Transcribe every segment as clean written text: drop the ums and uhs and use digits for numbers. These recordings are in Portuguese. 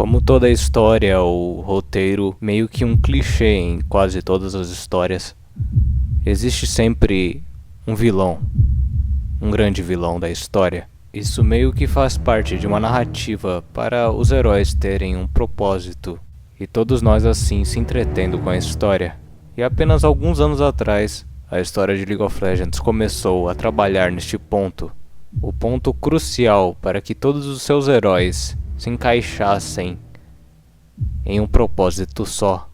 Como toda história ou roteiro, meio que um clichê em quase todas as histórias, existe sempre um vilão, um grande vilão da história. Isso meio que faz parte de uma narrativa para os heróis terem um propósito, e todos nós assim se entretendo com a história. E apenas alguns anos atrás, a história de League of Legends começou a trabalhar neste ponto, o ponto crucial para que todos os seus heróis se encaixassem em um propósito só,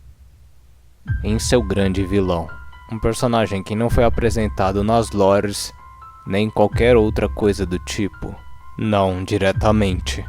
em seu grande vilão. Um personagem que não foi apresentado nas lores, nem qualquer outra coisa do tipo. Não diretamente.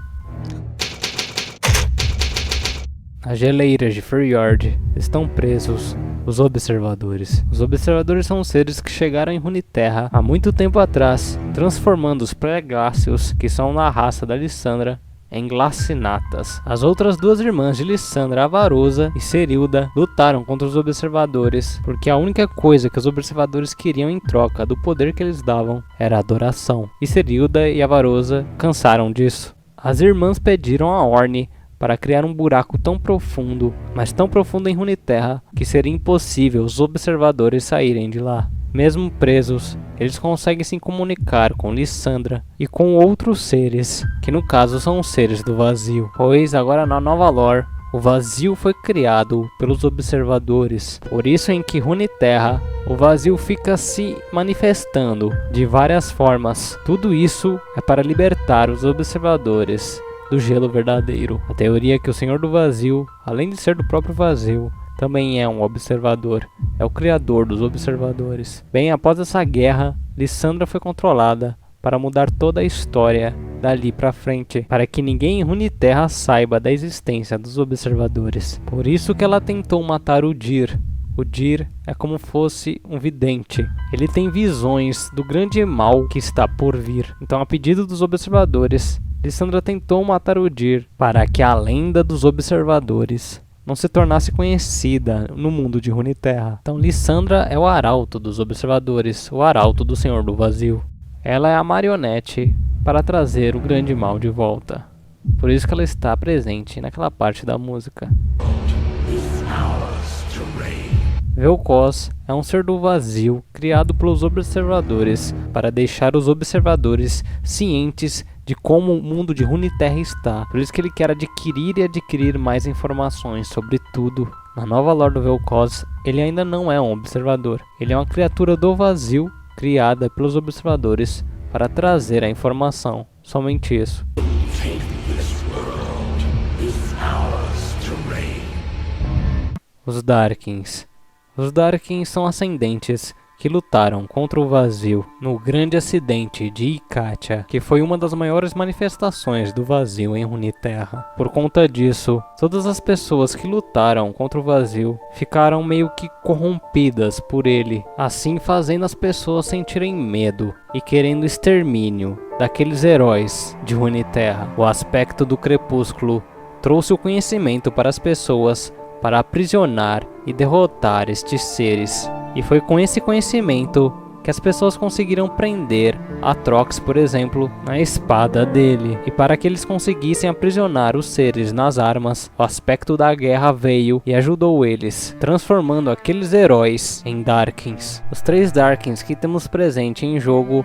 Nas geleiras de Freljord estão presos os Observadores. Os Observadores são seres que chegaram em Runeterra há muito tempo atrás, transformando os Pregáceos, que são na raça da Lissandra, em Glacinatas. As outras duas irmãs de Lissandra, Avarosa e Serilda, lutaram contra os Observadores, porque a única coisa que os Observadores queriam em troca do poder que eles davam era adoração. E Serilda e Avarosa cansaram disso. As irmãs pediram a Ornn para criar um buraco tão profundo, mas tão profundo em Runeterra, que seria impossível os Observadores saírem de lá. Mesmo presos, eles conseguem se comunicar com Lissandra e com outros seres, que no caso são os seres do vazio, pois agora na nova lore, o vazio foi criado pelos Observadores. Por isso em que Runeterra, o vazio fica se manifestando de várias formas. Tudo isso é para libertar os Observadores do gelo verdadeiro. A teoria é que o Senhor do Vazio, além de ser do próprio vazio, também é um observador, é o criador dos observadores. Bem, após essa guerra, Lissandra foi controlada para mudar toda a história dali pra frente, para que ninguém em Runeterra saiba da existência dos observadores. Por isso que ela tentou matar o Dir. O Dir é como fosse um vidente. Ele tem visões do grande mal que está por vir. Então, a pedido dos observadores, Lissandra tentou matar o Dir para que a lenda dos observadores não se tornasse conhecida no mundo de Runeterra. Então Lissandra é o arauto dos observadores, o arauto do Senhor do Vazio. Ela é a marionete para trazer o grande mal de volta. Por isso que ela está presente naquela parte da música. Vel'Koz é um ser do vazio criado pelos observadores para deixar os observadores cientes de como o mundo de Runeterra está. Por isso que ele quer adquirir mais informações sobre tudo. Na nova lore do Vel'Koz, ele ainda não é um observador. Ele é uma criatura do vazio criada pelos observadores para trazer a informação. Somente isso. Os Darkins. Os Darkins são ascendentes que lutaram contra o vazio no grande acidente de Ikatia, que foi uma das maiores manifestações do vazio em Runeterra. Por conta disso, todas as pessoas que lutaram contra o vazio ficaram meio que corrompidas por ele, assim fazendo as pessoas sentirem medo e querendo extermínio daqueles heróis de Runeterra. O aspecto do crepúsculo trouxe o conhecimento para as pessoas para aprisionar e derrotar estes seres. E foi com esse conhecimento que as pessoas conseguiram prender Atrox, por exemplo, na espada dele. E para que eles conseguissem aprisionar os seres nas armas, o aspecto da guerra veio e ajudou eles, transformando aqueles heróis em Darkins. Os 3 Darkins que temos presente em jogo,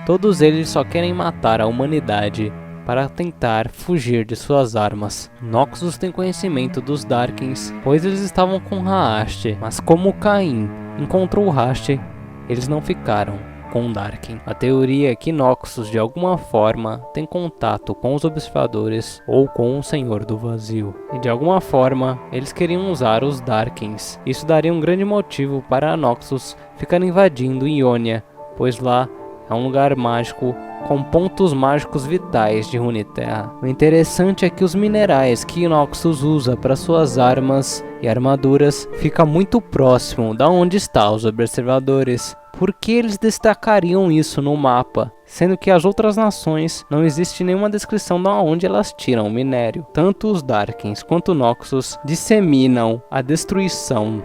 todos eles só querem matar a humanidade para tentar fugir de suas armas. Noxus tem conhecimento dos Darkins, pois eles estavam com Raaste, mas como Caim encontrou o Raste, eles não ficaram com Darkin. A teoria é que Noxus de alguma forma tem contato com os observadores ou com o Senhor do Vazio, e de alguma forma eles queriam usar os Darkins. Isso daria um grande motivo para Noxus ficar invadindo Ionia, pois lá é um lugar mágico com pontos mágicos vitais de Runeterra. O interessante é que os minerais que Noxus usa para suas armas e armaduras fica muito próximo da onde estão os observadores. Por que eles destacariam isso no mapa, sendo que as outras nações não existe nenhuma descrição de onde elas tiram o minério? Tanto os Darkins quanto Noxus disseminam a destruição.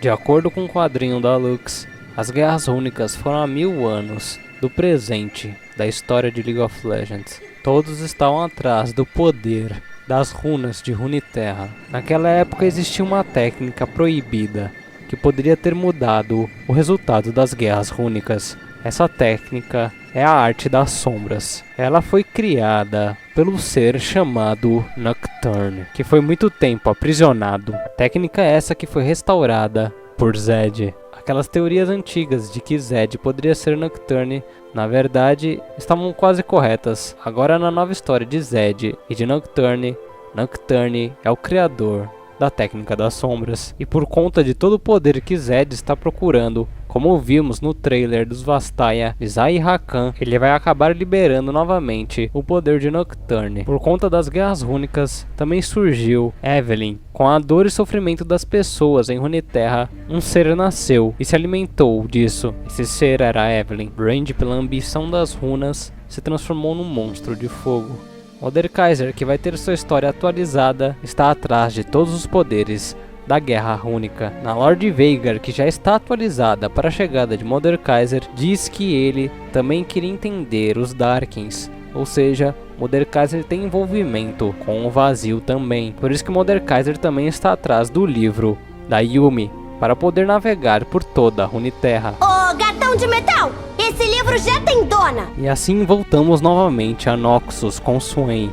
De acordo com o quadrinho da Lux, as Guerras Rúnicas foram há 1000 anos do presente da história de League of Legends. Todos estavam atrás do poder das runas de Runeterra. Naquela época existia uma técnica proibida que poderia ter mudado o resultado das Guerras Rúnicas. Essa técnica é a Arte das Sombras. Ela foi criada pelo ser chamado Nocturne, que foi muito tempo aprisionado. Técnica essa que foi restaurada por Zed. Aquelas teorias antigas de que Zed poderia ser Nocturne, na verdade, estavam quase corretas. Agora na nova história de Zed e de Nocturne, Nocturne é o criador da técnica das sombras. E por conta de todo o poder que Zed está procurando, como vimos no trailer dos Vastaya, Zai Rakan, ele vai acabar liberando novamente o poder de Nocturne. Por conta das Guerras Rúnicas, também surgiu Evelynn. Com a dor e sofrimento das pessoas em Runeterra, um ser nasceu e se alimentou disso. Esse ser era Evelynn. Brand, pela ambição das runas, se transformou num monstro de fogo. Mordekaiser, que vai ter sua história atualizada, está atrás de todos os poderes da Guerra Rúnica. Na Lord Veigar, que já está atualizada para a chegada de Mordekaiser, diz que ele também queria entender os Darkins, ou seja, Mordekaiser tem envolvimento com o vazio também. Por isso que Mordekaiser também está atrás do livro da Yuumi, para poder navegar por toda a Runeterra. Ô, gatão de metal! Esse livro já tem dona! E assim voltamos novamente a Noxus com Swain,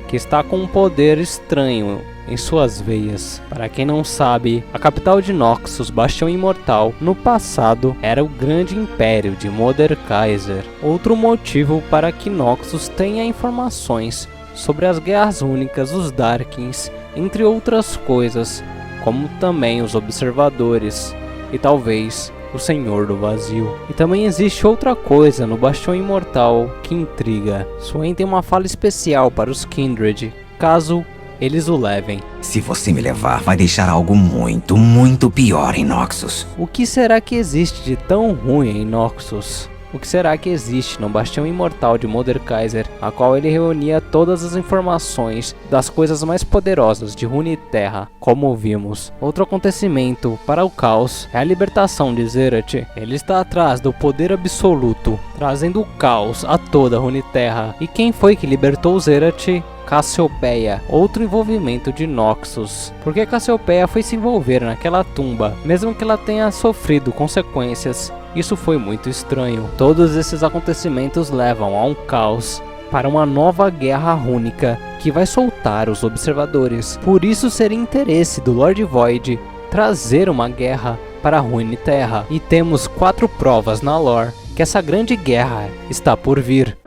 que está com um poder estranho em suas veias. Para quem não sabe, a capital de Noxus, Bastião Imortal, no passado era o grande império de Mordekaiser. Outro motivo para que Noxus tenha informações sobre as Guerras Rúnicas, os Darkins, entre outras coisas, como também os Observadores e talvez o Senhor do Vazio. E também existe outra coisa no Bastião Imortal que intriga. Swain tem uma fala especial para os Kindred, caso eles o levem. Se você me levar, vai deixar algo muito, muito pior em Noxus. O que será que existe de tão ruim em Noxus? O que será que existe no Bastião Imortal de Mordekaiser, a qual ele reunia todas as informações das coisas mais poderosas de Runeterra, como vimos. Outro acontecimento para o caos é a libertação de Xerath. Ele está atrás do poder absoluto, trazendo o caos a toda Runeterra. E quem foi que libertou Xerath? Cassiopeia, outro envolvimento de Noxus. Porque Cassiopeia foi se envolver naquela tumba, mesmo que ela tenha sofrido consequências. Isso foi muito estranho. Todos esses acontecimentos levam a um caos, para uma nova guerra rúnica que vai soltar os observadores. Por isso seria interesse do Lord Void trazer uma guerra para Runeterra. E temos 4 provas na lore que essa grande guerra está por vir.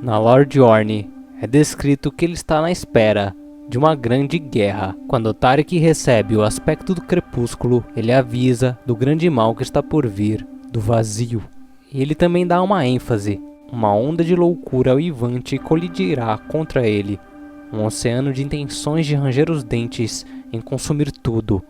Na lore de Ornn é descrito que ele está na espera de uma grande guerra. Quando Taric recebe o aspecto do crepúsculo, ele avisa do grande mal que está por vir, do vazio. E ele também dá uma ênfase. Uma onda de loucura uivante colidirá contra ele. Um oceano de intenções de ranger os dentes em consumir tudo.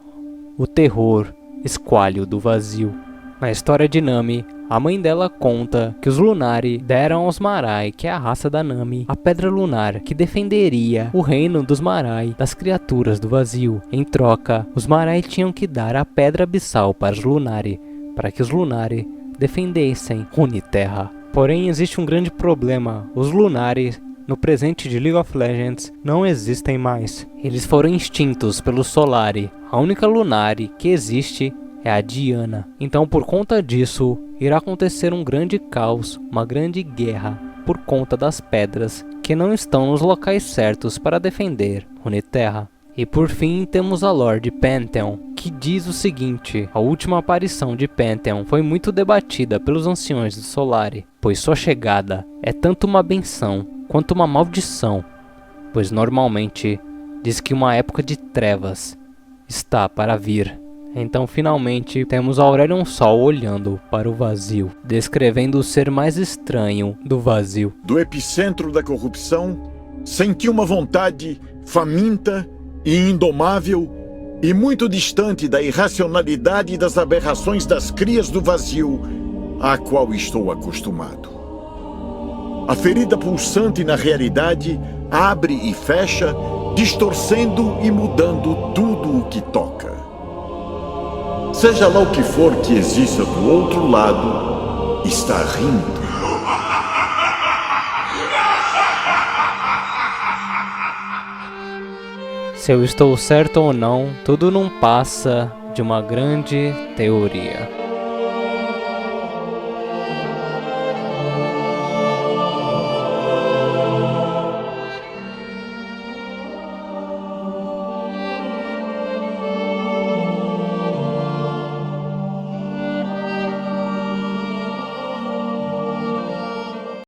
O terror esquálio do vazio. Na história de Nami, a mãe dela conta que os Lunari deram aos Marai, que é a raça da Nami, a pedra lunar que defenderia o reino dos Marai das criaturas do vazio. Em troca, os Marai tinham que dar a pedra abissal para os Lunari, para que os Lunari defendessem Runeterra. Porém, existe um grande problema. Os Lunari, no presente de League of Legends, não existem mais. Eles foram extintos pelo Solari. A única Lunari que existe é a Diana. Então, por conta disso, irá acontecer um grande caos, uma grande guerra, por conta das pedras que não estão nos locais certos para defender Runeterra. E por fim temos a Lorde Pantheon, que diz o seguinte: a última aparição de Pantheon foi muito debatida pelos anciões do Solari, pois sua chegada é tanto uma benção quanto uma maldição, pois normalmente diz que uma época de trevas está para vir. Então finalmente temos Aurelion Sol olhando para o vazio, descrevendo o ser mais estranho do vazio. Do epicentro da corrupção, senti uma vontade faminta e indomável e muito distante da irracionalidade e das aberrações das crias do vazio à qual estou acostumado. A ferida pulsante na realidade abre e fecha distorcendo e mudando tudo o que toca. Seja lá o que for que exista do outro lado, está rindo. Se eu estou certo ou não, tudo não passa de uma grande teoria.